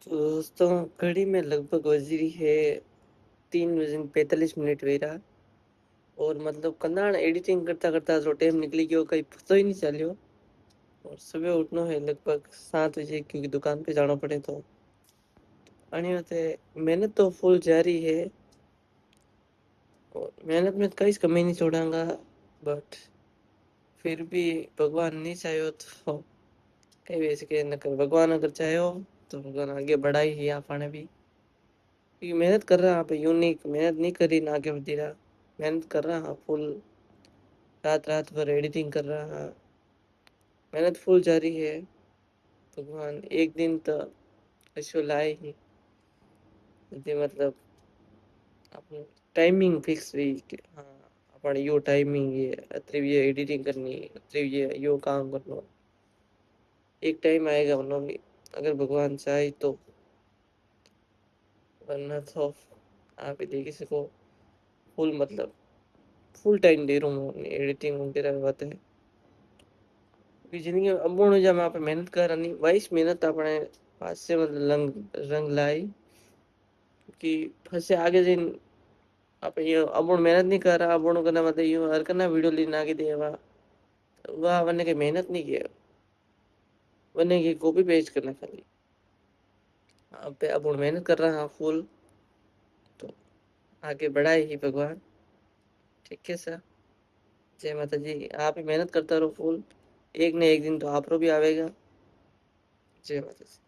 तो दोस्तों, घड़ी में लगभग बज रही है 3:45 हुई रहा। और मतलब कंधाण एडिटिंग करता करता जो टाइम निकली गयो कहीं पतो ही नहीं चलियो। और सुबह उठनो है लगभग 7 बजे, क्योंकि दुकान पे जाना पड़े। तो आने होते मेहनत तो फुल जारी है, और मेहनत में कई कमी नहीं छोड़ांगा। बट फिर भी भगवान नहीं चाहो तो कई वैसे के न कर, भगवान अगर चाहो तो भगवान आगे बढ़ाई ही आपने भी। क्योंकि मेहनत कर रहा आप यूनिक मेहनत नहीं करी ना, आगे बढ़ी रहा। मेहनत कर रहा हाँ फुल, रात रात भर एडिटिंग कर रहा हाँ। मेहनत फुल जारी है। भगवान एक दिन तो ऐसो लाए ही जे मतलब अपन टाइमिंग फिक्स हुई कि हाँ अपन यो टाइमिंग ये अत्री ये एडिटिंग करनी, अत्री ये यो काम करना। एक टाइम आएगा उन्होंने, अगर भगवान चाहे तो। वरना तो आप ही देख सको, फुल मतलब फुल टाइम दे रहा हूँ एडिटिंग वगैरह बातें। जिंदगी में अबूर्ण जब आप मेहनत कर रही वाइस मेहनत अपने पास से मतलब रंग रंग लाई। कि फंसे आगे दिन आप ये अबूर्ण मेहनत नहीं कर रहा, अबूर्ण करना मतलब यूं हर करना वीडियो लेना आगे दे वाह वरने के मेहनत नहीं किया, वरने की कॉपी पेस्ट करना खाली। अब पे अबूर्ण मेहनत कर रहा फुल, तो आगे बढ़ाए ही भगवान। ठीक है सर, जय माता जी। आप ही मेहनत करता रहो फुल, एक न एक दिन तो आप रो भी आवेगा। जय माता जी।